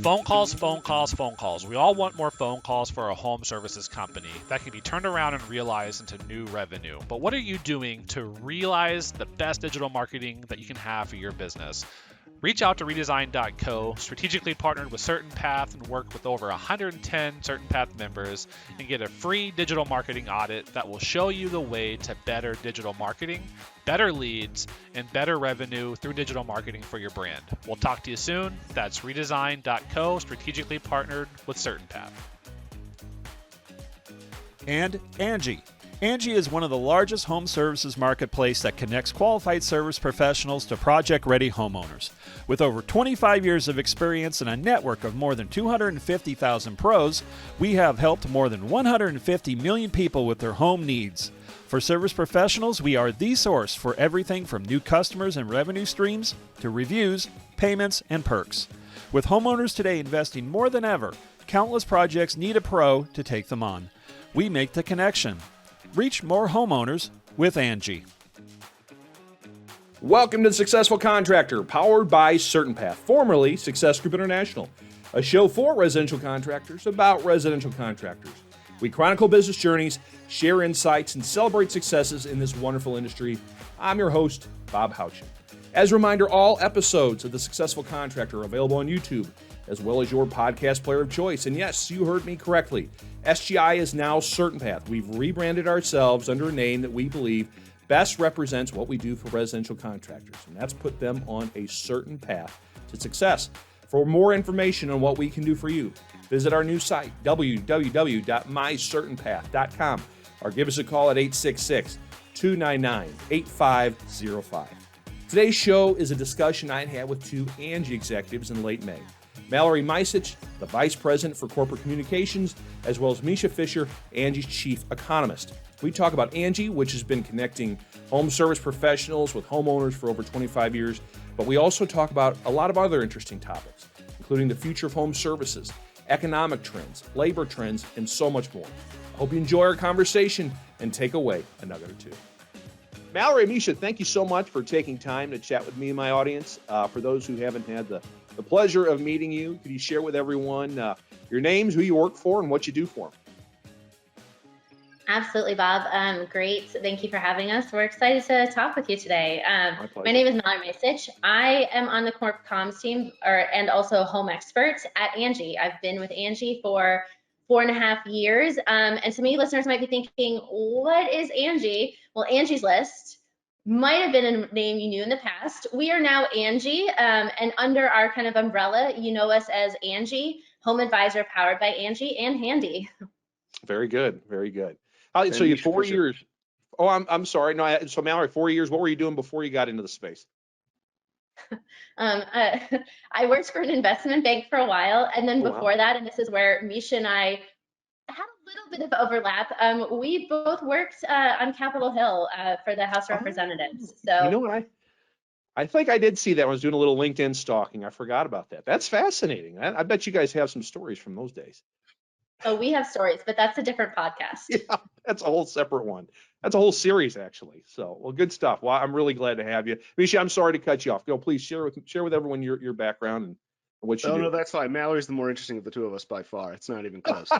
Phone calls, phone calls, phone calls. We all want more phone calls for a home services company that can be turned around and realized into new revenue. But what are you doing to realize the best digital marketing that you can have for your business? Reach out to redesign.co, strategically partnered with Certain Path and work with over 110 Certain Path members and get a free digital marketing audit that will show you the way to better digital marketing, better leads, and better revenue through digital marketing for your brand. We'll talk to you soon. That's redesign.co, strategically partnered with Certain Path. And Angi. Angi is one of the largest home services marketplace that connects qualified service professionals to project-ready homeowners. With over 25 years of experience and a network of more than 250,000 pros, we have helped more than 150 million people with their home needs. For service professionals, we are the source for everything from new customers and revenue streams to reviews, payments, and perks. With homeowners today investing more than ever, countless projects need a pro to take them on. We make the connection. Reach more homeowners with Angi. Welcome to The Successful Contractor, powered by Certain Path, formerly Success Group International, a show for residential contractors about residential contractors. We chronicle business journeys, share insights, and celebrate successes in this wonderful industry. I'm your host, Bob Houchin. As a reminder, all episodes of The Successful Contractor are available on YouTube, as well as your podcast player of choice. And yes, you heard me correctly. SGI is now Certain Path. We've rebranded ourselves under a name that we believe best represents what we do for residential contractors, and that's put them on a certain path to success. For more information on what we can do for you, visit our new site, www.mycertainpath.com, or give us a call at 866-299-8505. Today's show is a discussion I had with two Angi executives in late May. Mallory Micetich, the Vice President for Corporate Communications, as well as Mishca Fisher, Angi's Chief Economist. We talk about Angi, which has been connecting home service professionals with homeowners for over 25 years, but we also talk about a lot of other interesting topics, including the future of home services, economic trends, labor trends, and so much more. I hope you enjoy our conversation and take away a nugget or two. Mallory and Mischa, thank you so much for taking time to chat with me and my audience. For those who haven't had the pleasure of meeting you, could you share with everyone your names, who you work for, and what you do for them? Absolutely, Bob. Great. Thank you for having us. We're excited to talk with you today. My name is Mallory Micetich. I am on the corp comms team and also a home expert at Angi. I've been with Angi for 4.5 years. And to me, listeners might be thinking, what is Angi? Well, Angie's List might have been a name you knew in the past. We are now Angi, and under our kind of umbrella, you know us as Angi, Home Advisor powered by Angi, and Handy. Very good, very good. So you 4 years. Oh, I'm sorry. No, so Mallory, 4 years. What were you doing before you got into the space? I worked for an investment bank for a while, and then before that, and this is where Mischa and I had a little bit of overlap. We both worked on Capitol Hill for the House of Representatives. So you know what, I think I did see that when I was doing a little LinkedIn stalking. I forgot about that. That's fascinating. I bet you guys have some stories from those days. Oh, we have stories, but that's a different podcast. Yeah, that's a whole separate one. That's a whole series, actually. So, well, good stuff. Well, I'm really glad to have you. Mischa, I'm sorry to cut you off. Please share with everyone your background and what you do. No, that's fine. Mallory's the more interesting of the two of us by far. It's not even close.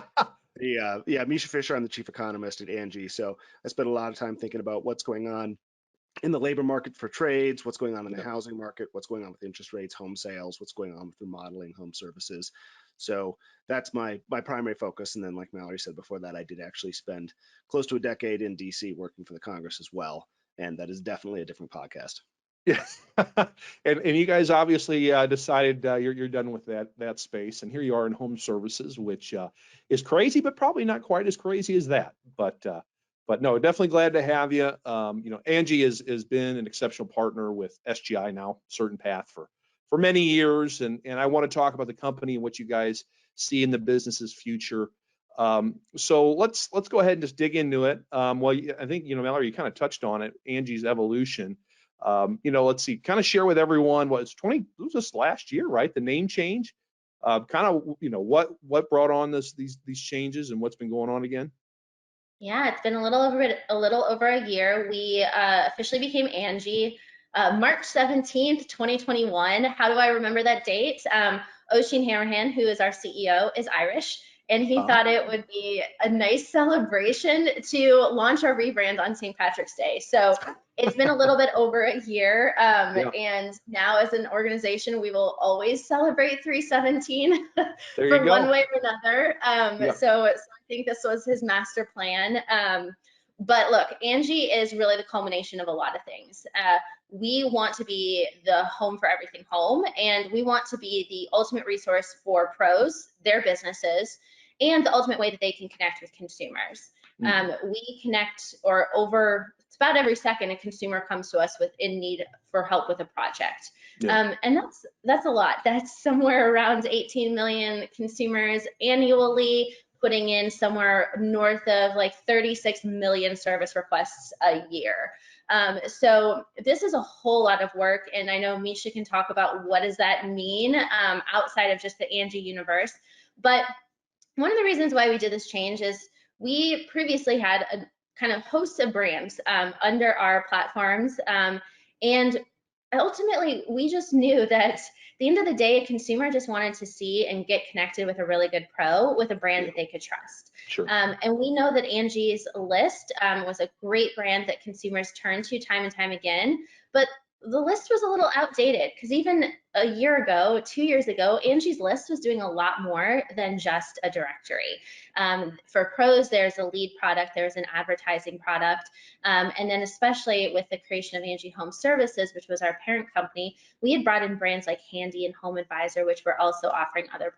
Mishca Fisher, I'm the Chief Economist at Angi. So I spent a lot of time thinking about what's going on in the labor market for trades, what's going on in the housing market, what's going on with interest rates, home sales, what's going on with remodeling, home services. So that's my primary focus. And then, like Mallory said before that, I did actually spend close to a decade in DC working for the Congress as well. And that is definitely a different podcast. Yes. and you guys obviously decided you're done with that space. And here you are in home services, which is crazy, but probably not quite as crazy as that. But no, definitely glad to have you. Angi has been an exceptional partner with SGI, now Certain Path, for many years, and I want to talk about the company and what you guys see in the business's future. So let's go ahead and just dig into it. Well, I think Mallory, you kind of touched on it, Angi's evolution. Let's see, kind of share with everyone it was just last year, right? The name change. What brought on these changes and what's been going on again? Yeah, it's been a little over a year. We officially became Angi March 17th, 2021. How do I remember that date? Oisin Hammerhan, who is our CEO, is Irish, and he thought it would be a nice celebration to launch our rebrand on St. Patrick's Day. So it's been a little bit over a year, and now as an organization, we will always celebrate 317 for one way or another. So I think this was his master plan. But look, Angi is really the culmination of a lot of things. We want to be the home for everything home, and we want to be the ultimate resource for pros, their businesses, and the ultimate way that they can connect with consumers. We connect, it's about every second a consumer comes to us in need for help with a project. And that's a lot. That's somewhere around 18 million consumers annually, putting in somewhere north of like 36 million service requests a year. So this is a whole lot of work, and I know Mischa can talk about what does that mean outside of just the Angi universe. But one of the reasons why we did this change is we previously had a kind of host of brands under our platforms, and ultimately we just knew that at the end of the day, a consumer just wanted to see and get connected with a really good pro with a brand that they could trust. And we know that Angi's List was a great brand that consumers turned to time and time again, but the list was a little outdated because even a year ago, 2 years ago, Angi's List was doing a lot more than just a directory. For pros, there's a lead product, there's an advertising product, and then especially with the creation of Angi Home Services, which was our parent company, we had brought in brands like Handy and Home Advisor, which were also offering other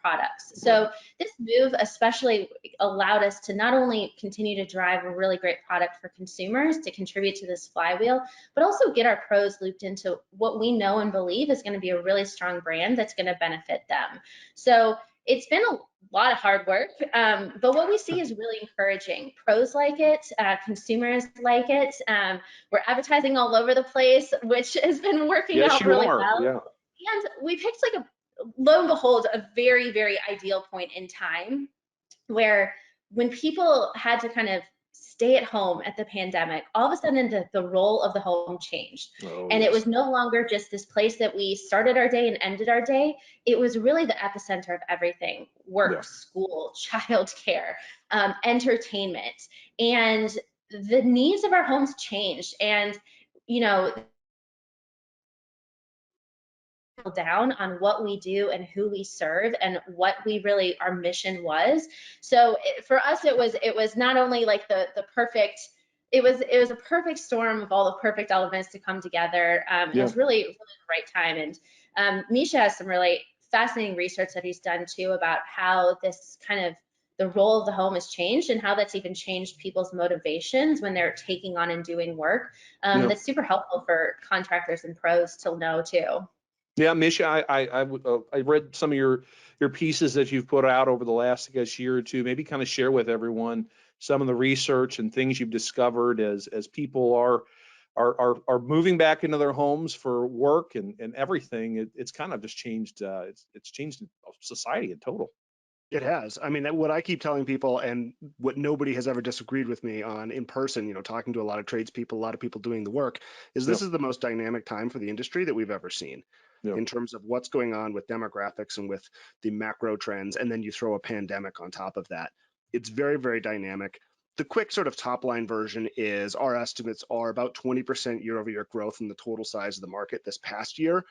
products. So this move especially allowed us to not only continue to drive a really great product for consumers to contribute to this flywheel, but also get our pros looped into what we know and believe is going to be a really strong brand that's going to benefit them. So it's been a lot of hard work, but what we see is really encouraging. Pros like it, consumers like it. We're advertising all over the place, which has been working out really well. And we picked lo and behold, a very, very ideal point in time where when people had to kind of stay at home at the pandemic, all of a sudden the role of the home changed. It was no longer just this place that we started our day and ended our day. It was really the epicenter of everything: work, school, childcare, entertainment. And the needs of our homes changed. And, down on what we do and who we serve and what we really, our mission was. So for us, it was not only like the perfect, it was a perfect storm of all the perfect elements to come together. It was really the right time. And Mischa has some really fascinating research that he's done too about how this kind of the role of the home has changed and how that's even changed people's motivations when they're taking on and doing work. That's super helpful for contractors and pros to know too. Yeah, Mischa, I read some of your pieces that you've put out over the last, I guess, year or two. Maybe kind of share with everyone some of the research and things you've discovered as people are moving back into their homes for work and everything. It's kind of just changed. It's changed society in total. It has. I mean, what I keep telling people, and what nobody has ever disagreed with me on in person, talking to a lot of tradespeople, a lot of people doing the work, is this is the most dynamic time for the industry that we've ever seen. In terms of what's going on with demographics and with the macro trends, and then you throw a pandemic on top of that. It's very, very dynamic. The quick sort of top line version is our estimates are about 20% year-over-year growth in the total size of the market this past year.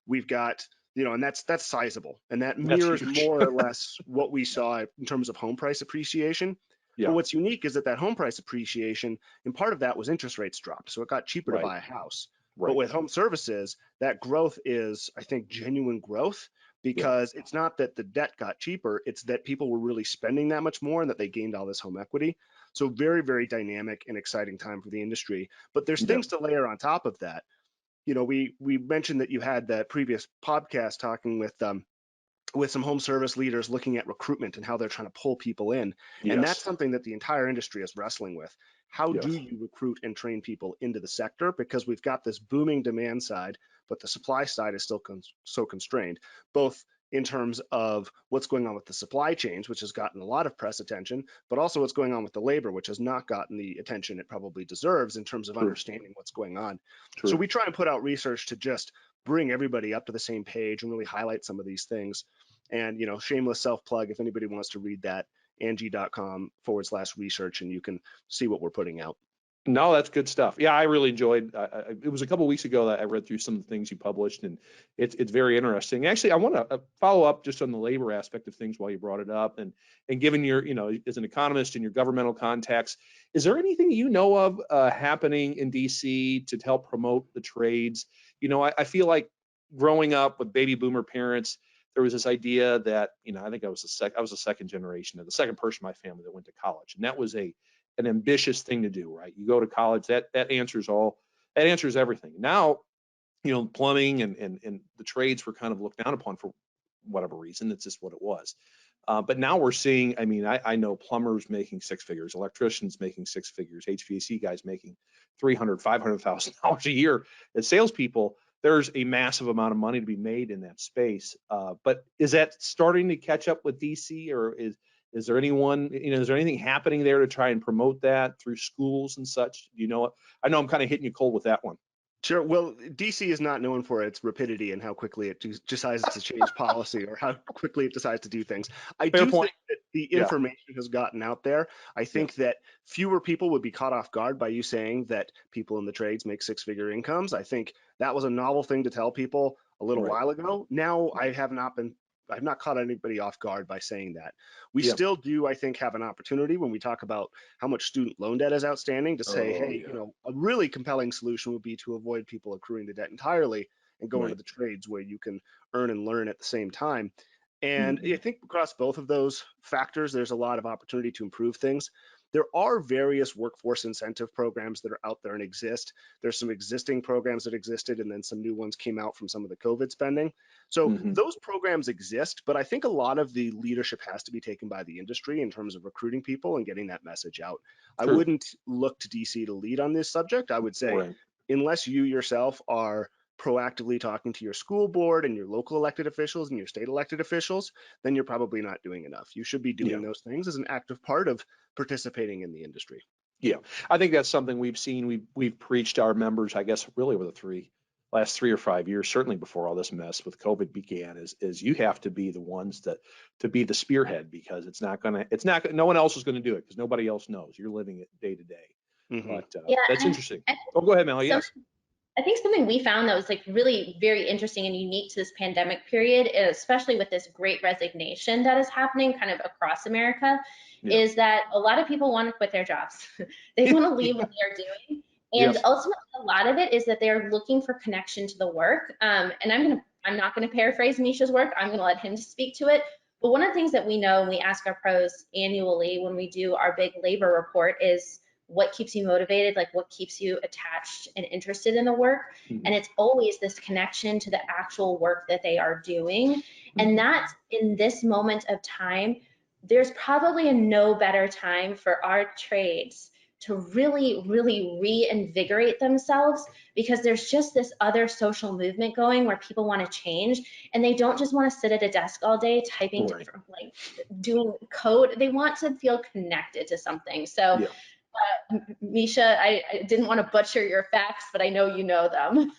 We've got, and that's sizable, and that mirrors more or less what we saw in terms of home price appreciation. But what's unique is that home price appreciation, and part of that was interest rates dropped, so it got cheaper to buy a house. But with home services, that growth is, I think, genuine growth, because it's not that the debt got cheaper, it's that people were really spending that much more and that they gained all this home equity. So very, very dynamic and exciting time for the industry. But there's things to layer on top of that. We mentioned that you had that previous podcast talking with some home service leaders looking at recruitment and how they're trying to pull people in. And that's something that the entire industry is wrestling with. How do you recruit and train people into the sector? Because we've got this booming demand side, but the supply side is still so constrained, both in terms of what's going on with the supply chains, which has gotten a lot of press attention, but also what's going on with the labor, which has not gotten the attention it probably deserves in terms of understanding what's going on. So we try and put out research to just bring everybody up to the same page and really highlight some of these things. And, shameless self-plug, if anybody wants to read that, Angi.com/research, and you can see what we're putting out. No, that's good stuff. Yeah, I really enjoyed. It was a couple of weeks ago that I read through some of the things you published, and it's very interesting. Actually, I want to follow up just on the labor aspect of things while you brought it up, and given your, as an economist in your governmental contacts, is there anything you know of happening in DC to help promote the trades? I feel like growing up with baby boomer parents, there was this idea that, I think I was the second generation, the second person in my family that went to college, and that was an ambitious thing to do, right? You go to college, that answers everything. Now, plumbing and the trades were kind of looked down upon for whatever reason. It's just what it was. But now we're seeing, I know plumbers making six figures, electricians making six figures, HVAC guys making $300,000, $500,000 a year. As salespeople, there's a massive amount of money to be made in that space. But is that starting to catch up with DC, or is there is there anything happening there to try and promote that through schools and such? I know I'm kind of hitting you cold with that one. Sure. Well, DC is not known for its rapidity and how quickly it decides to change policy or how quickly it decides to do things. I do think that the information has gotten out there. I think that fewer people would be caught off guard by you saying that people in the trades make six-figure incomes. I think that was a novel thing to tell people a little while ago. Now I've not caught anybody off guard by saying that. We still do, I think, have an opportunity when we talk about how much student loan debt is outstanding to say, hey, a really compelling solution would be to avoid people accruing the debt entirely and go into the trades where you can earn and learn at the same time. And I think across both of those factors, there's a lot of opportunity to improve things. There are various workforce incentive programs that are out there and exist. There's some existing programs that existed, and then some new ones came out from some of the COVID spending. So those programs exist, but I think a lot of the leadership has to be taken by the industry in terms of recruiting people and getting that message out. I wouldn't look to DC to lead on this subject. I would say, unless you yourself are proactively talking to your school board and your local elected officials and your state elected officials, then you're probably not doing enough. You should be doing those things as an active part of participating in the industry. Yeah, I think that's something we've seen. We've preached to our members, I guess, really over the last 3 or 5 years, certainly before all this mess with COVID began, is you have to be the ones to be the spearhead, because no one else is going to do it, because nobody else knows. You're living it day to day. But that's interesting. Go ahead, Mallory. Yes. I think something we found that was really very interesting and unique to this pandemic period, especially with this great resignation that is happening kind of across America, is that a lot of people want to quit their jobs. They want to leave what they're doing. And ultimately, a lot of it is that they're looking for connection to the work. And I'm not going to paraphrase Mischa's work. I'm going to let him speak to it. But one of the things that we know, and we ask our pros annually when we do our big labor report, is what keeps you motivated, what keeps you attached and interested in the work. And it's always this connection to the actual work that they are doing. And that, in this moment of time, there's probably no better time for our trades to really, really reinvigorate themselves, because there's just this other social movement going where people want to change, and they don't just want to sit at a desk all day typing, doing code. They want to feel connected to something. So Mischa, I didn't want to butcher your facts, but I know you know them.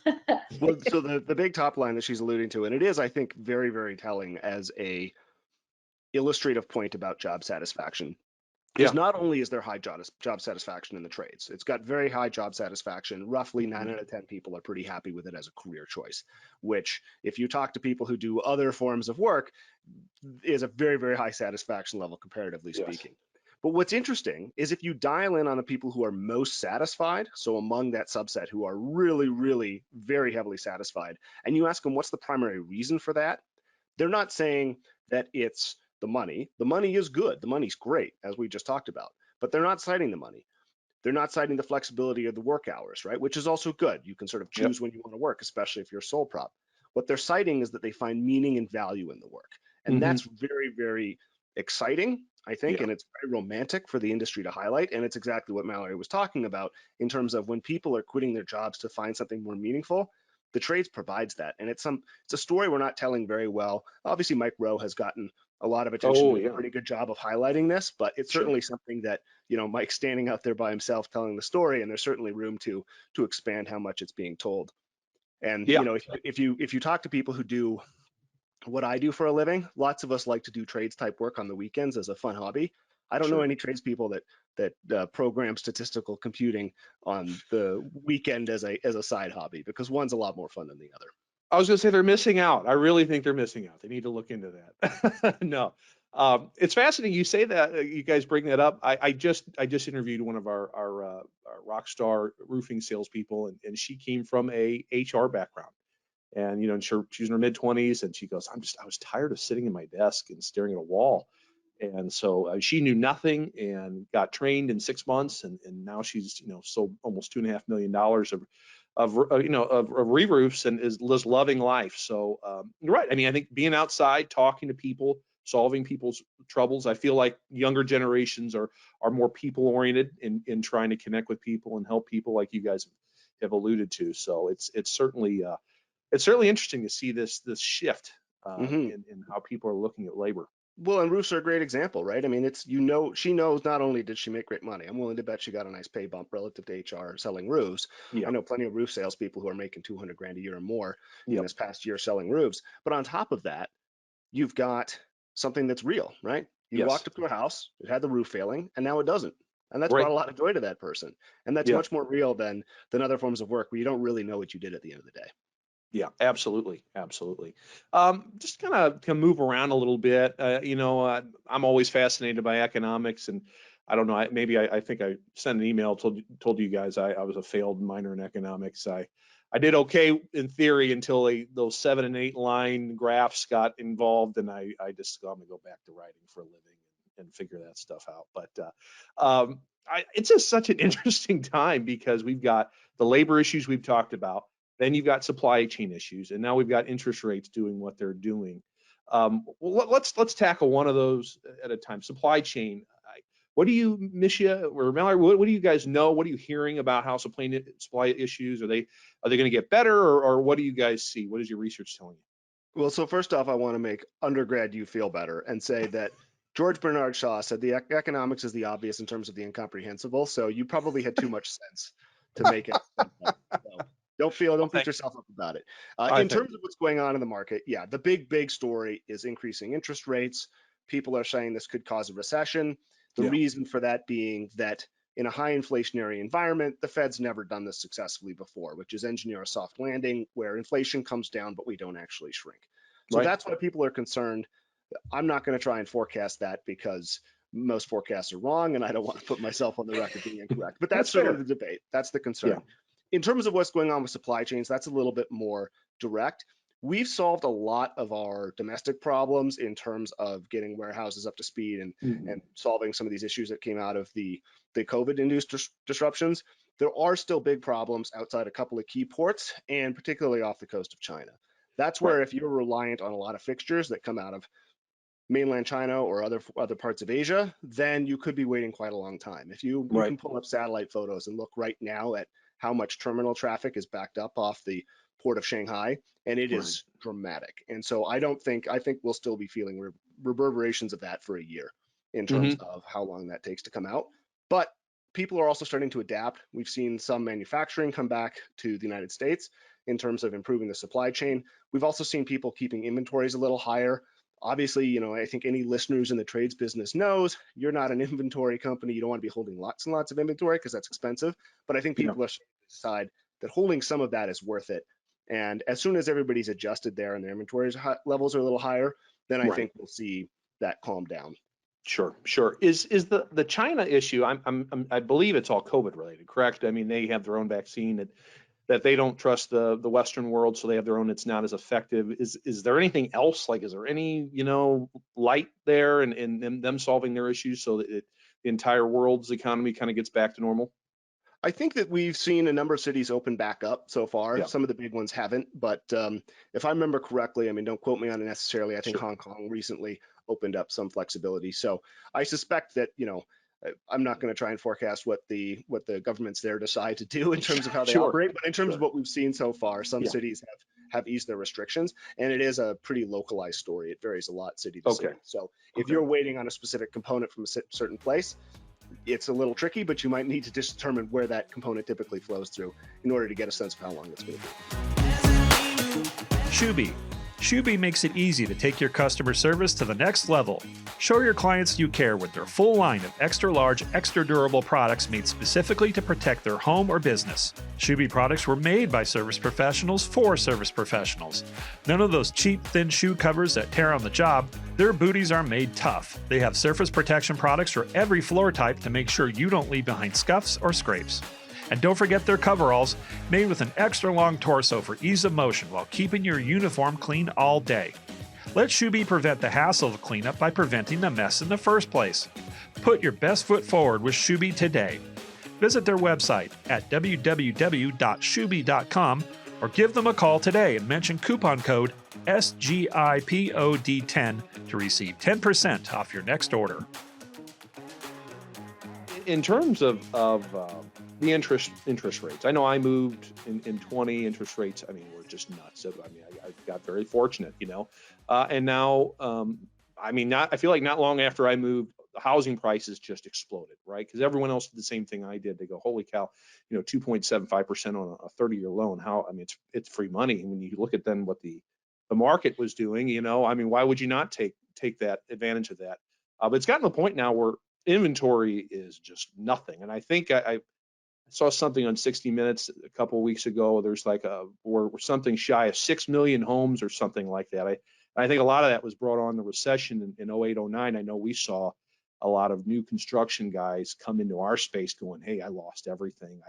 Well, so the big top line that she's alluding to, and it is, I think, very, very telling as a illustrative point about job satisfaction, is not only is there high job satisfaction in the trades, it's got very high job satisfaction. Roughly 9 out of 10 people are pretty happy with it as a career choice, which, if you talk to people who do other forms of work, is a very, very high satisfaction level, comparatively speaking. But what's interesting is if you dial in on the people who are most satisfied, so among that subset who are really, really very heavily satisfied, and you ask them what's the primary reason for that, they're not saying that it's the money. The money is good. The money's great, as we just talked about, but they're not citing the money. They're not citing the flexibility of the work hours, right? Which is also good. You can sort of choose when you want to work, especially if you're a sole prop. What they're citing is that they find meaning and value in the work. And that's very, very exciting, I think, and it's very romantic for the industry to highlight. And it's exactly what Mallory was talking about in terms of when people are quitting their jobs to find something more meaningful. the trades provides that, and it's a story we're not telling very well. Obviously, Mike Rowe has gotten a lot of attention, a pretty good job of highlighting this, but it's certainly something that, Mike's standing out there by himself telling the story, and there's certainly room to expand how much it's being told. And if you talk to people who do what I do for a living, lots of us like to do trades type work on the weekends as a fun hobby. I don't know any tradespeople that program statistical computing on the weekend as a side hobby, because one's a lot more fun than the other. I was going to say they're missing out. I really think they're missing out. They need to look into that. No, it's fascinating you say that. You guys bring that up. I just interviewed one of our rock star roofing salespeople, and she came from a HR background. And she's in her mid-20s, and she goes, I was tired of sitting in my desk and staring at a wall. And so she knew nothing and got trained in 6 months, and now she's sold almost $2.5 million of re-roofs and is loving life. So you're right. I mean, I think being outside, talking to people, solving people's troubles. I feel like younger generations are more people oriented in trying to connect with people and help people, like you guys have alluded to. So it's certainly interesting to see this shift in how people are looking at labor. Well, and roofs are a great example, right? I mean, she knows not only did she make great money, I'm willing to bet she got a nice pay bump relative to HR selling roofs. I know plenty of roof salespeople who are making $200,000 a year or more in this past year selling roofs. But on top of that, you've got something that's real, right? You walked up to a house, it had the roof failing, and now it doesn't. And that's brought a lot of joy to that person. And that's much more real than other forms of work where you don't really know what you did at the end of the day. Yeah, absolutely. Just kind of move around a little bit. I'm always fascinated by economics, and I don't know. Maybe I think I sent an email told you guys I was a failed minor in economics. I did okay in theory until those 7 and 8 line graphs got involved, and I'm gonna go back to writing for a living and figure that stuff out. But it's just such an interesting time because we've got the labor issues we've talked about. Then you've got supply chain issues, and now we've got interest rates doing what they're doing. Well, let's tackle one of those at a time. Supply chain. What do you, Mischa or Mallory? What do you guys know? What are you hearing about how supply issues? Are they going to get better, or what do you guys see? What is your research telling you? Well, so first off, I want to make undergrad you feel better and say that George Bernard Shaw said the economics is the obvious in terms of the incomprehensible. So you probably had too much sense to make it simple. So don't beat yourself up about it. In terms of what's going on in the market, the big story is increasing interest rates. People are saying this could cause a recession. The reason for that being that in a high inflationary environment, the Fed's never done this successfully before, which is engineer a soft landing where inflation comes down, but we don't actually shrink. So that's why people are concerned. I'm not going to try and forecast that because most forecasts are wrong, and I don't want to put myself on the record being incorrect. But that's certainly the debate. That's the concern. In terms of what's going on with supply chains, that's a little bit more direct. We've solved a lot of our domestic problems in terms of getting warehouses up to speed and solving some of these issues that came out of the COVID-induced disruptions. There are still big problems outside a couple of key ports, and particularly off the coast of China. That's where if you're reliant on a lot of fixtures that come out of mainland China or other parts of Asia, then you could be waiting quite a long time. If you can pull up satellite photos and look right now at how much terminal traffic is backed up off the port of Shanghai, and it is dramatic. And so I think we'll still be feeling reverberations of that for a year in terms of how long that takes to come out. But people are also starting to adapt. We've seen some manufacturing come back to the United States in terms of improving the supply chain. We've also seen people keeping inventories a little higher. Obviously, I think any listeners in the trades business knows you're not an inventory company. You don't want to be holding lots and lots of inventory because that's expensive. But I think people are starting to decide that holding some of that is worth it. And as soon as everybody's adjusted there and their inventory levels are a little higher, then I think we'll see that calm down. Sure. Is the China issue? I believe it's all COVID related, correct? I mean, they have their own vaccine that they don't trust the Western world, so they have their own. It's not as effective. Is there anything else? Like, is there any light there in them solving their issues so that the entire world's economy kind of gets back to normal? I think that we've seen a number of cities open back up so far. Some of the big ones haven't, but if I remember correctly, I mean, don't quote me on it necessarily. I think Hong Kong recently opened up some flexibility. So I suspect that, I'm not going to try and forecast what the governments there decide to do in terms of how they Sure. operate, but in terms of what we've seen so far, some Yeah. cities have eased their restrictions, and it is a pretty localized story. It varies a lot city to city. So if you're waiting on a specific component from a certain place, it's a little tricky, but you might need to determine where that component typically flows through in order to get a sense of how long it's going to be. Shuby. Shuby makes it easy to take your customer service to the next level. Show your clients you care with their full line of extra large, extra durable products made specifically to protect their home or business. Shuby products were made by service professionals for service professionals. None of those cheap, thin shoe covers that tear on the job. Their booties are made tough. They have surface protection products for every floor type to make sure you don't leave behind scuffs or scrapes. And don't forget their coveralls, made with an extra long torso for ease of motion while keeping your uniform clean all day. Let Shuby prevent the hassle of cleanup by preventing the mess in the first place. Put your best foot forward with Shuby today. Visit their website at www.shuby.com or give them a call today and mention coupon code SGIPOD10 to receive 10% off your next order. In terms of the interest rates, I know I moved in 20. Interest rates, I mean, were just nuts. I mean, I got very fortunate, and now, I feel like not long after I moved, the housing prices just exploded, right? Because everyone else did the same thing I did. They go, holy cow, 2.75% on a 30-year loan. It's free money. And when you look at then what the market was doing, why would you not take that advantage of that? But it's gotten to the point now where inventory is just nothing. And I think I saw something on 60 Minutes a couple of weeks ago. There's like we're something shy of 6 million homes or something like that. I think a lot of that was brought on the recession in 08, 09. I know we saw a lot of new construction guys come into our space going, hey, I lost everything.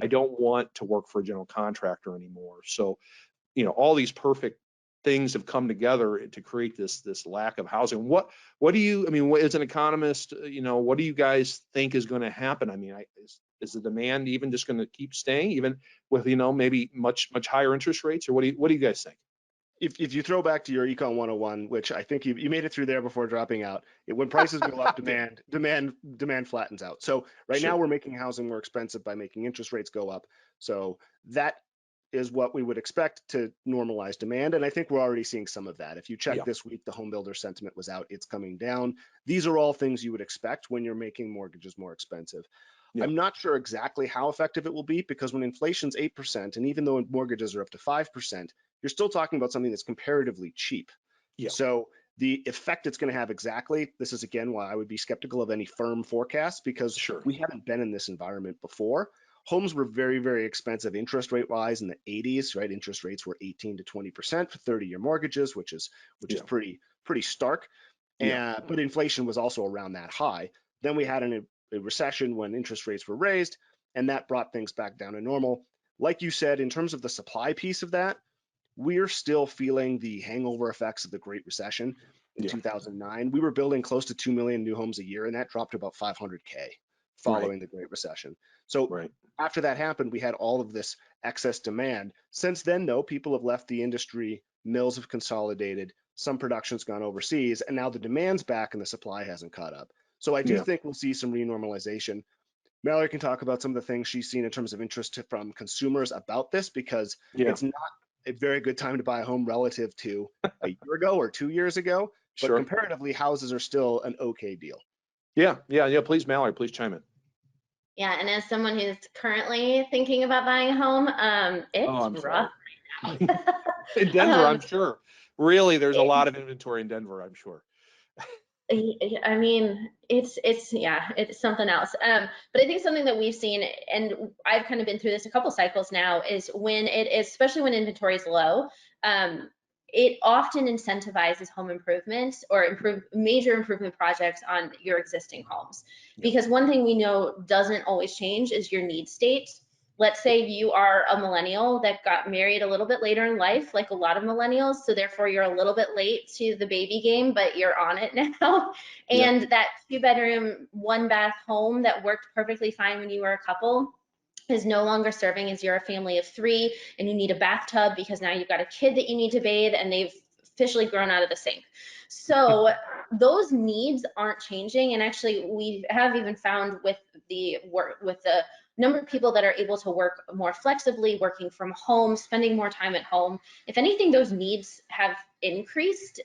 I don't want to work for a general contractor anymore. So, all these perfect things have come together to create this lack of housing. What do you, as an economist, what do you guys think is going to happen? Is the demand even just going to keep staying, even with, maybe much higher interest rates, or what do you guys think? If you throw back to your Econ 101, which I think you made it through there before dropping out, when prices go up, demand flattens out. So now we're making housing more expensive by making interest rates go up. So that is what we would expect to normalize demand. And I think we're already seeing some of that. If you check this week, the home builder sentiment was out, it's coming down. These are all things you would expect when you're making mortgages more expensive. I'm not sure exactly how effective it will be, because when inflation's 8%, and even though mortgages are up to 5%, you're still talking about something that's comparatively cheap. So the effect it's going to have exactly, this is again why I would be skeptical of any firm forecasts, because we haven't been in this environment before. Homes were very, very expensive interest rate wise in the 80s, right? Interest rates were 18 to 20% for 30-year mortgages, which is pretty stark. But inflation was also around that high. Then we had a recession when interest rates were raised, and that brought things back down to normal. Like you said, in terms of the supply piece of that, we're still feeling the hangover effects of the Great Recession in 2009. We were building close to 2 million new homes a year, and that dropped to about 500K following the Great Recession. So after that happened, we had all of this excess demand. Since then, though, people have left the industry, mills have consolidated, some production's gone overseas, and now the demand's back and the supply hasn't caught up. So I do think we'll see some renormalization. Mallory can talk about some of the things she's seen in terms of interest from consumers about this, because it's not a very good time to buy a home relative to a year ago or 2 years ago. But comparatively, houses are still an okay deal. Yeah. Please, Mallory, please chime in. Yeah, and as someone who's currently thinking about buying a home, it's rough right now. In Denver, I'm sure. Really, there's a lot of inventory in Denver, I'm sure. It's something else. But I think something that we've seen, and I've kind of been through this a couple cycles now, is especially when inventory is low, it often incentivizes home improvements or major improvement projects on your existing homes. Because one thing we know doesn't always change is your need state. Let's say you are a millennial that got married a little bit later in life, like a lot of millennials, so therefore you're a little bit late to the baby game, but you're on it now. And that 2-bedroom, 1-bath home that worked perfectly fine when you were a couple is no longer serving as you're a family of 3 and you need a bathtub because now you've got a kid that you need to bathe and they've officially grown out of the sink. So those needs aren't changing. And actually, we have even found with the number of people that are able to work more flexibly, working from home, spending more time at home, if anything, those needs have increased.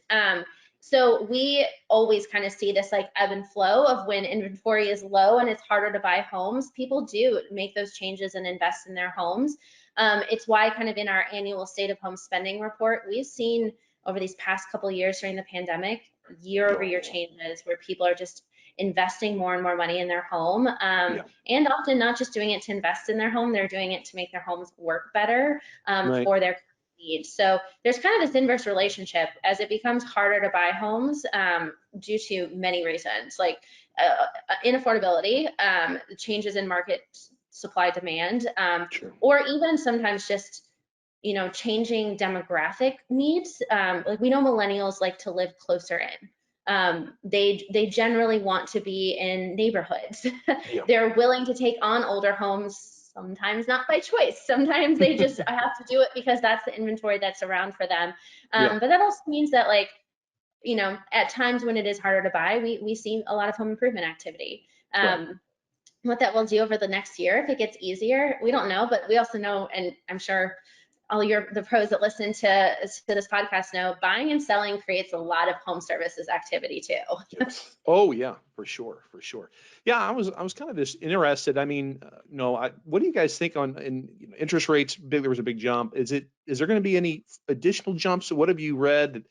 So we always kind of see this like ebb and flow of when inventory is low and it's harder to buy homes, people do make those changes and invest in their homes. It's why kind of in our annual state of home spending report, we've seen over these past couple of years during the pandemic, year-over-year changes where people are just investing more and more money in their home, and often not just doing it to invest in their home, they're doing it to make their homes work better for their needs. So there's kind of this inverse relationship as it becomes harder to buy homes due to many reasons, like inaffordability, changes in market supply demand, or even sometimes just changing demographic needs. Like we know millennials like to live closer in. They generally want to be in neighborhoods. They're willing to take on older homes, sometimes not by choice. Sometimes they just have to do it because that's the inventory that's around for them. But that also means that at times when it is harder to buy, we see a lot of home improvement activity. What that will do over the next year, if it gets easier, we don't know, but we also know, and I'm sure all the pros that listen to this podcast know, buying and selling creates a lot of home services activity too. Oh yeah, for sure. Yeah, I was kind of just interested. I mean, what do you guys think on interest rates? There was a big jump. Is there going to be any additional jumps? What have you read?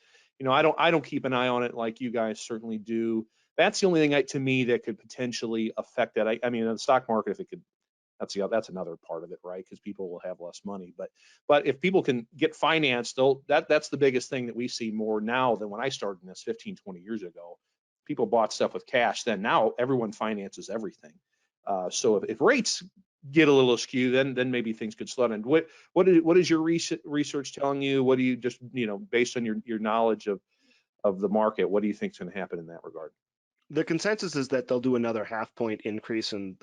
I don't keep an eye on it like you guys certainly do. That's the only thing to me that could potentially affect that. I mean, in the stock market, if it could. That's another part of it, right? Because people will have less money. But if people can get financed, that's the biggest thing that we see more now than when I started in this 15, 20 years ago. People bought stuff with cash then. Now everyone finances everything. So if rates get a little askew, then maybe things could slow down. What is your research telling you? What do you just, based on your knowledge of the market, what do you think is going to happen in that regard? The consensus is that they'll do another 0.5 point increase in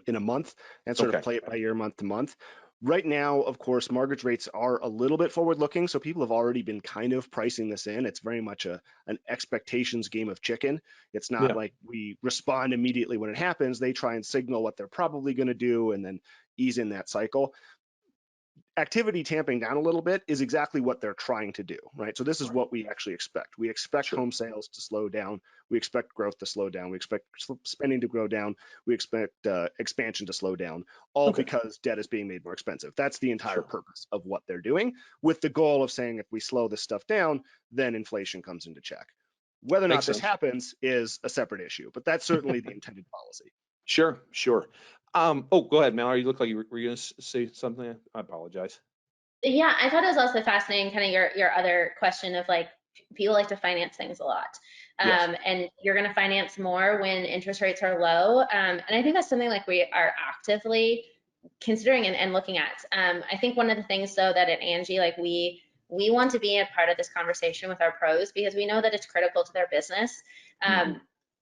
a month and sort of play it by year, month to month. Right now, of course, mortgage rates are a little bit forward-looking, so people have already been kind of pricing this in. It's very much an expectations game of chicken. It's not like we respond immediately when it happens. They try and signal what they're probably going to do and then ease in that cycle. Activity tamping down a little bit is exactly what they're trying to do, right? So this is what we actually expect. We expect home sales to slow down. We expect growth to slow down. We expect spending to go down. We expect expansion to slow down, all because debt is being made more expensive. That's the entire purpose of what they're doing, with the goal of saying if we slow this stuff down, then inflation comes into check. Whether or not this happens is a separate issue, but that's certainly the intended policy. Sure. Go ahead, Mallory. You look like you were going to say something. I apologize. Yeah, I thought it was also fascinating, kind of your other question of like, people like to finance things a lot. And you're going to finance more when interest rates are low. And I think that's something like we are actively considering and looking at. I think one of the things though that at Angi, like we want to be a part of this conversation with our pros because we know that it's critical to their business.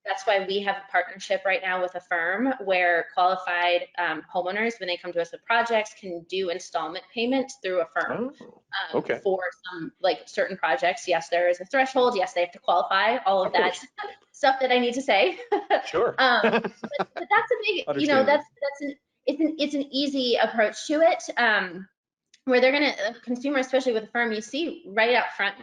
That's why we have a partnership right now with a firm where qualified homeowners, when they come to us with projects, can do installment payments through a firm for some like certain projects. Yes, there is a threshold. Yes, they have to qualify, all of that stuff that I need to say. But that's a big, it's an easy approach to it, where they're going to, consumer, especially with a firm, you see right out front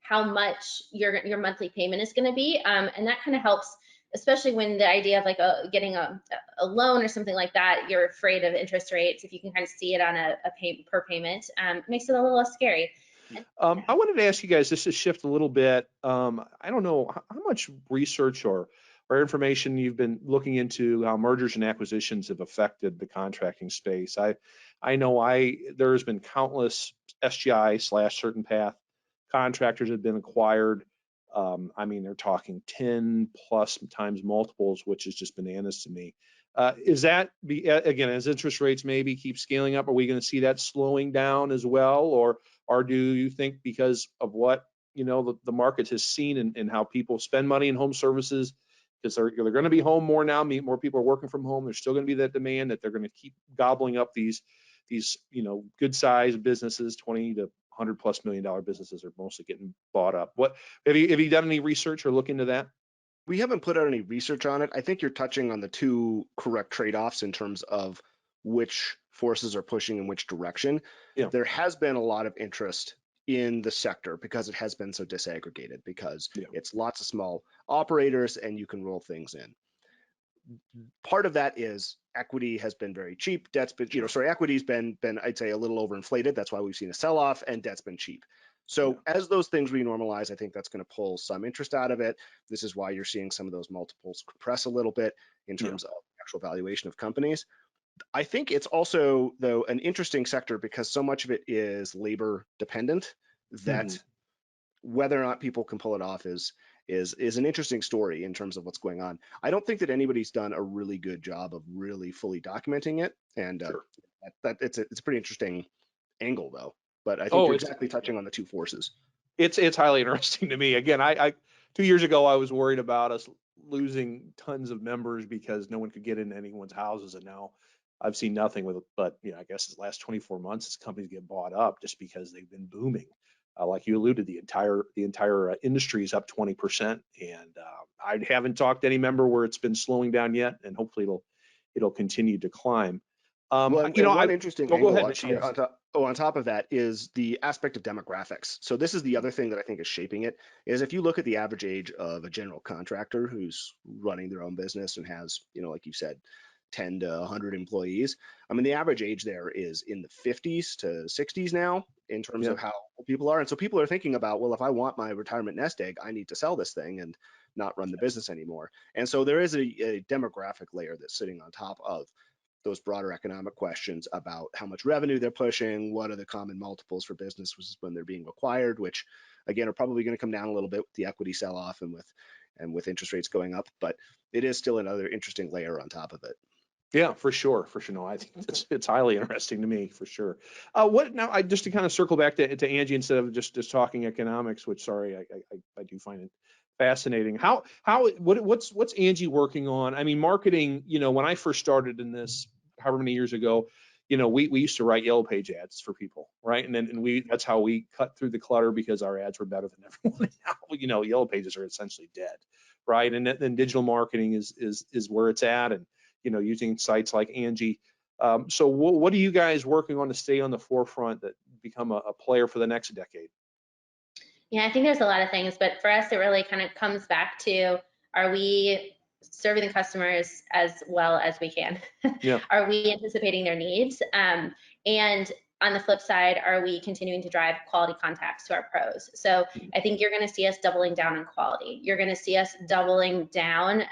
how much your monthly payment is going to be, and that kind of helps, especially when the idea of like getting a loan or something like that, you're afraid of interest rates. If you can kind of see it on a per payment, makes it a little less scary. I wanted to ask you guys, just to shift a little bit. I don't know how much research or information you've been looking into how mergers and acquisitions have affected the contracting space. I know there's been countless SGI/certain path contractors have been acquired. I mean, they're talking 10 plus times multiples, which is just bananas to me. Is that, again, as interest rates maybe keep scaling up, are we going to see that slowing down as well? Or do you think because of what, the market has seen and how people spend money in home services, because they're going to be home more now, more people are working from home, there's still going to be that demand that they're going to keep gobbling up these good sized businesses, 20 to $100+ million businesses are mostly getting bought up. What have you done any research or look into that? We haven't put out any research on it. I think you're touching on the two correct trade-offs in terms of which forces are pushing in which direction. Yeah. There has been a lot of interest in the sector because it has been so disaggregated, because it's lots of small operators and you can roll things in. Part of that is equity has been very cheap. Debt's been, equity's been I'd say a little overinflated. That's why we've seen a sell-off, and debt's been cheap. So as those things renormalize, I think that's going to pull some interest out of it. This is why you're seeing some of those multiples compress a little bit in terms of actual valuation of companies. I think it's also, though, an interesting sector because so much of it is labor dependent that whether or not people can pull it off is an interesting story in terms of what's going on. I don't think that anybody's done a really good job of really fully documenting it, and that it's a pretty interesting angle, though. But I think you're exactly touching on the two forces. It's highly interesting to me. Again, I 2 years ago I was worried about us losing tons of members because no one could get into anyone's houses, and now I've seen nothing with it. But I guess the last 24 months, as companies get bought up just because they've been booming. Like you alluded, the entire industry is up 20%, and I haven't talked to any member where it's been slowing down yet, and hopefully it'll continue to climb. One interesting angle on top of that is the aspect of demographics. So this is the other thing that I think is shaping it, is if you look at the average age of a general contractor who's running their own business and has, like you said, 10 to 100 employees. I mean, the average age there is in the 50s to 60s now in terms of how old people are. And so people are thinking about, well, if I want my retirement nest egg, I need to sell this thing and not run the business anymore. And so there is a demographic layer that's sitting on top of those broader economic questions about how much revenue they're pushing, what are the common multiples for businesses when they're being acquired, which again are probably going to come down a little bit with the equity sell-off and with interest rates going up, but it is still another interesting layer on top of it. Yeah, for sure. No, I think it's highly interesting to me, for sure. I just to kind of circle back to Angi instead of just talking economics, which I do find it fascinating. What's Angi working on? I mean, marketing. When I first started in this, however many years ago, we used to write Yellow Page ads for people, right? And that's how we cut through the clutter because our ads were better than everyone. Now, Yellow Pages are essentially dead, right? And then digital marketing is where it's at, and using sites like Angi. So what are you guys working on to stay on the forefront, that become a player for the next decade? Yeah, I think there's a lot of things, but for us, it really kind of comes back to, are we serving the customers as well as we can? Yeah. Are we anticipating their needs? And on the flip side, are we continuing to drive quality contacts to our pros? So I think you're going to see us doubling down on quality. You're going to see us doubling down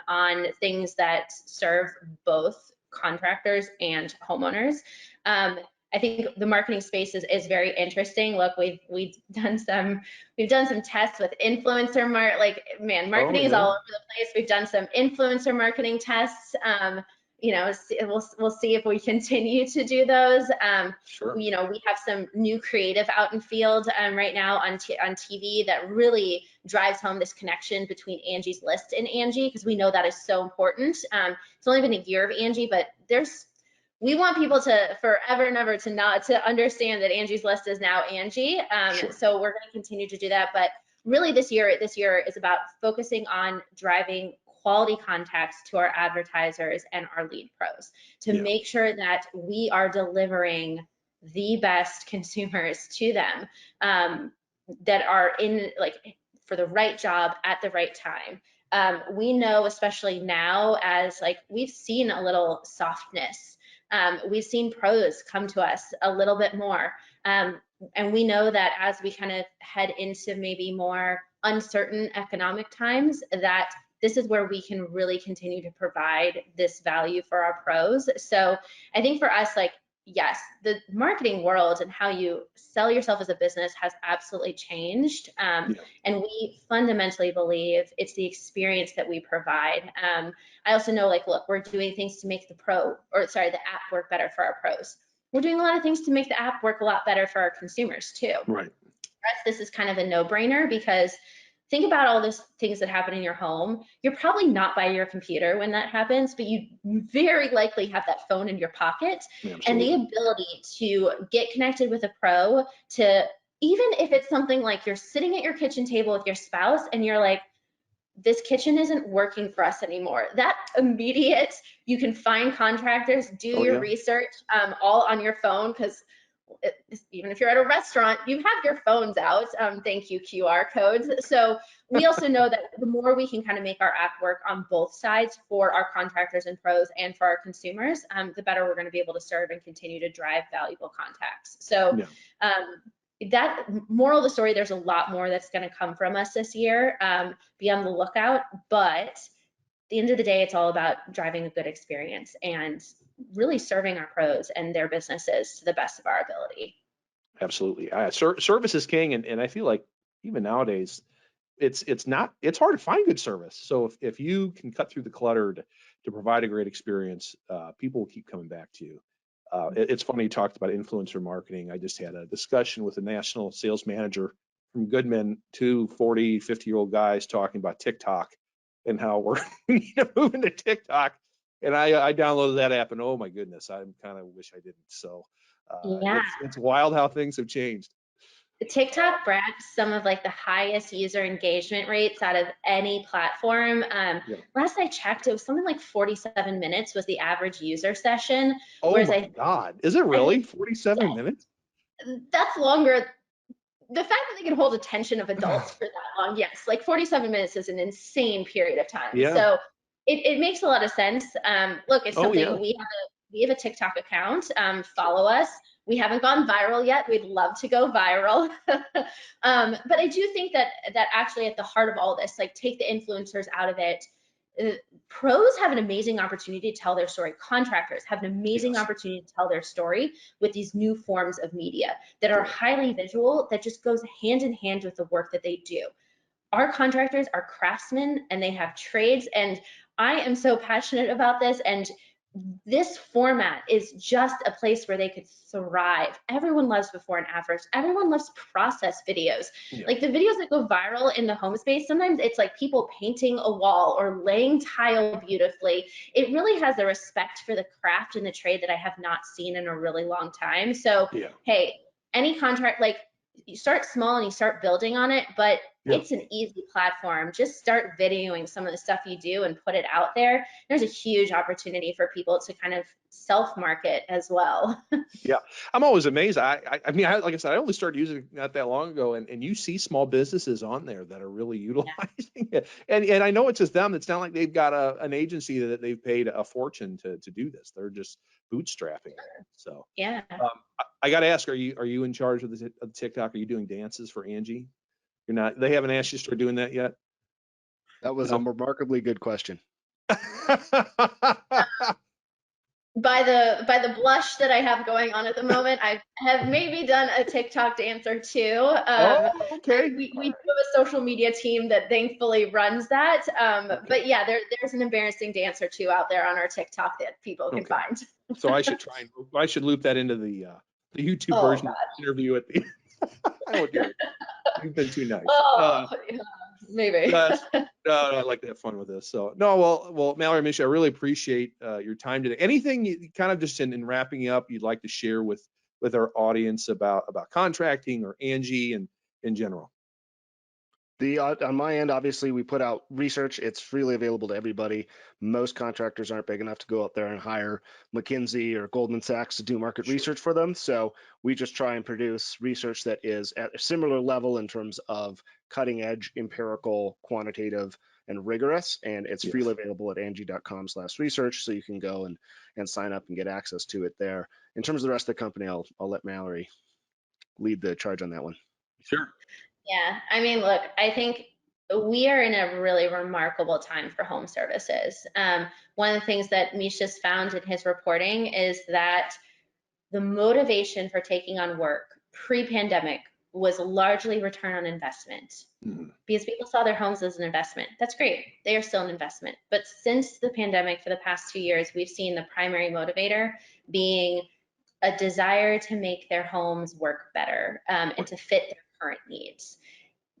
on things that serve both contractors and homeowners. I think the marketing space is very interesting. Look, we've done some tests with influencer marketing is all over the place. We've done some influencer marketing tests. We'll see if we continue to do those. Sure. We have some new creative out in field right now on TV that really drives home this connection between Angie's List and Angi, because we know that is so important. It's only been a year of Angi, but we want people to forever and ever to understand that Angie's List is now Angi. Sure. So we're going to continue to do that. But really this year is about focusing on driving quality contacts to our advertisers and our lead pros to make sure that we are delivering the best consumers to them that are in for the right job at the right time. We know, especially now, as we've seen a little softness. We've seen pros come to us a little bit more. And we know that as we kind of head into maybe more uncertain economic times, that this is where we can really continue to provide this value for our pros. So I think for us, yes, the marketing world and how you sell yourself as a business has absolutely changed. And we fundamentally believe it's the experience that we provide. I also know, look, we're doing things to make the app work better for our pros. We're doing a lot of things to make the app work a lot better for our consumers too. Right. For us, this is kind of a no-brainer, because think about all those things that happen in your home. You're probably not by your computer when that happens, but you very likely have that phone in your pocket. Absolutely. And the ability to get connected with a pro, to even if it's something like you're sitting at your kitchen table with your spouse and you're like, this kitchen isn't working for us anymore. That immediate, you can find contractors, do your research all on your phone, because even if you're at a restaurant, you have your phones out. Thank you, QR codes. So we also know that the more we can kind of make our app work on both sides for our contractors and pros and for our consumers, the better we're going to be able to serve and continue to drive valuable contacts. So that moral of the story, there's a lot more that's going to come from us this year. Be on the lookout, but at the end of the day, it's all about driving a good experience and really serving our pros and their businesses to the best of our ability. Absolutely. Service is king, and I feel like even nowadays it's hard to find good service. So if you can cut through the clutter to provide a great experience, people will keep coming back to you. It's funny you talked about influencer marketing. I just had a discussion with a national sales manager from Goodman, two 40, 50-year-old guys talking about TikTok and how we're moving to TikTok. And I downloaded that app, and oh my goodness, I kind of wish I didn't. So it's wild how things have changed. TikTok brags some of like the highest user engagement rates out of any platform. Last I checked, it was something like 47 minutes was the average user session. Oh my God, is it really 47 minutes? That's longer. The fact that they can hold attention of adults for that long, yes, like 47 minutes is an insane period of time. So it makes a lot of sense. Look, it's something we have a TikTok account. Follow us. We haven't gone viral yet. We'd love to go viral. But I do think that actually at the heart of all this, like take the influencers out of it. Pros have an amazing opportunity to tell their story. Contractors have an amazing opportunity to tell their story with these new forms of media that are highly visual, that just goes hand in hand with the work that they do. Our contractors are craftsmen and they have trades, and I am so passionate about this, and this format is just a place where they could thrive. Everyone loves before and afters. Everyone loves process videos. Like the videos that go viral in the home space, sometimes it's like people painting a wall or laying tile beautifully. It really has a respect for the craft and the trade that I have not seen in a really long time. So, hey, any contract, like you start small and you start building on it, but it's an easy platform. Just start videoing some of the stuff you do and put it out there. There's a huge opportunity for people to kind of self-market as well. I'm always amazed. I mean, like I said, I only started using it not that long ago, and you see small businesses on there that are really utilizing it. And I know it's just them. It's not like they've got an agency that they've paid a fortune to do this. They're just bootstrapping it. So I got to ask, are you in charge of the TikTok? Are you doing dances for Angi? You're not. They haven't asked you to start doing that yet? That was a remarkably good question. By the blush that I have going on at the moment, I have maybe done a TikTok dance or two. We do have a social media team that thankfully runs that. But yeah, there's an embarrassing dance or two out there on our TikTok that people can find. So I should loop that into the YouTube version of the interview at the I would do it. You've been too nice. Maybe. No, I like to have fun with this. So no, well, Mallory, Mischa, I really appreciate your time today. Anything you kind of just in wrapping up you'd like to share with our audience about contracting or Angi and in general? On my end, obviously, we put out research. It's freely available to everybody. Most contractors aren't big enough to go out there and hire McKinsey or Goldman Sachs to do market research for them. So we just try and produce research that is at a similar level in terms of cutting edge, empirical, quantitative, and rigorous. And it's freely available at angi.com/research. So you can go and sign up and get access to it there. In terms of the rest of the company, I'll let Mallory lead the charge on that one. Sure. Yeah, I mean, look, I think we are in a really remarkable time for home services. One of the things that Mischa's found in his reporting is that the motivation for taking on work pre-pandemic was largely return on investment, because people saw their homes as an investment. That's great. They are still an investment. But since the pandemic, for the past 2 years, we've seen the primary motivator being a desire to make their homes work better and to fit their current needs.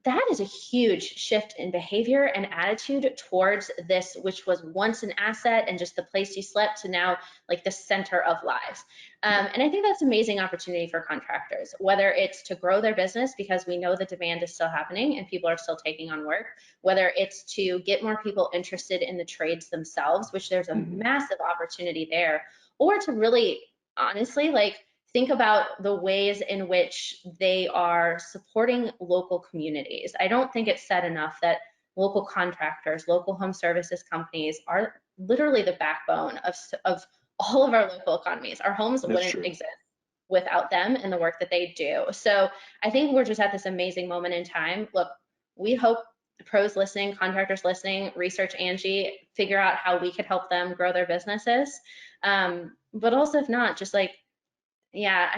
that is a huge shift in behavior and attitude towards this, which was once an asset and just the place you slept, to now like the center of lives. And I think that's an amazing opportunity for contractors, whether it's to grow their business because we know the demand is still happening and people are still taking on work, whether it's to get more people interested in the trades themselves, which there's a massive opportunity there, or to really honestly like think about the ways in which they are supporting local communities. I don't think it's said enough that local contractors, local home services companies are literally the backbone of all of our local economies. Our homes wouldn't exist without them and the work that they do. So I think we're just at this amazing moment in time. Look, we hope the pros listening, contractors listening, research Angi, figure out how we could help them grow their businesses. But also if not, just like, yeah,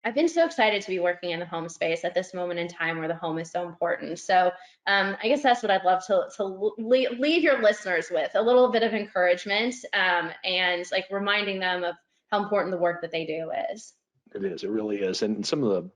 I've been so excited to be working in the home space at this moment in time where the home is so important. So I guess that's what I'd love to leave your listeners with, a little bit of encouragement and like reminding them of how important the work that they do is. It is, it really is. And some of the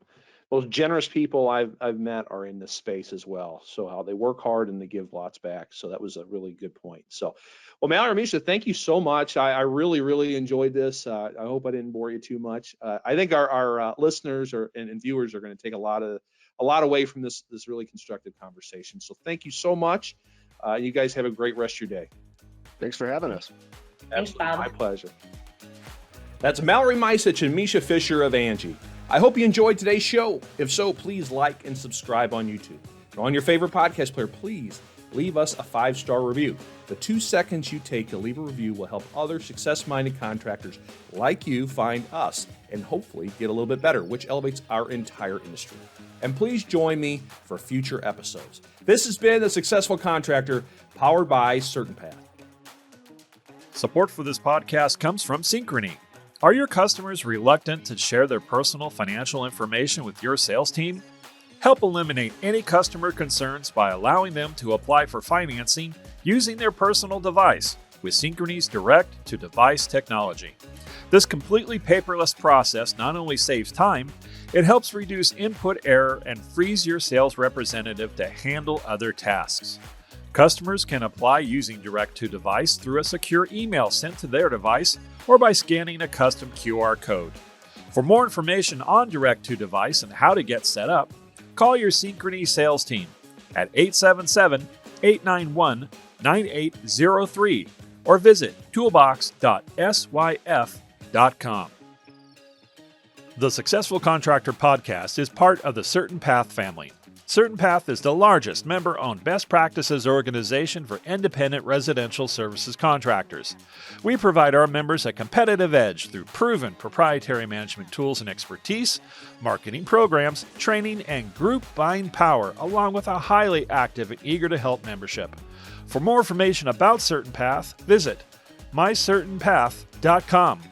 most generous people I've met are in this space as well. So how they work hard and they give lots back. So that was a really good point. So, well, Mallory, Mischa, thank you so much. I really, really enjoyed this. I hope I didn't bore you too much. I think our listeners and viewers are going to take a lot away from this really constructive conversation. So thank you so much. You guys have a great rest of your day. Thanks for having us. Thanks, Bob. My pleasure. That's Mallory Micetich and Mishca Fisher of Angi. I hope you enjoyed today's show. If so, please like and subscribe on YouTube. And on your favorite podcast player, please leave us a 5-star review. The 2 seconds you take to leave a review will help other success-minded contractors like you find us and hopefully get a little bit better, which elevates our entire industry. And please join me for future episodes. This has been The Successful Contractor, powered by Certain Path. Support for this podcast comes from Synchrony. Are your customers reluctant to share their personal financial information with your sales team? Help eliminate any customer concerns by allowing them to apply for financing using their personal device with Synchrony's direct-to-device technology. This completely paperless process not only saves time, it helps reduce input error and frees your sales representative to handle other tasks. Customers can apply using direct-to-device through a secure email sent to their device or by scanning a custom QR code. For more information on direct-to-device and how to get set up, call your Synchrony sales team at 877-891-9803 or visit toolbox.syf.com. The Successful Contractor podcast is part of the Certain Path family. Certain Path is the largest member-owned best practices organization for independent residential services contractors. We provide our members a competitive edge through proven proprietary management tools and expertise, marketing programs, training, and group buying power, along with a highly active and eager-to-help membership. For more information about Certain Path, visit mycertainpath.com.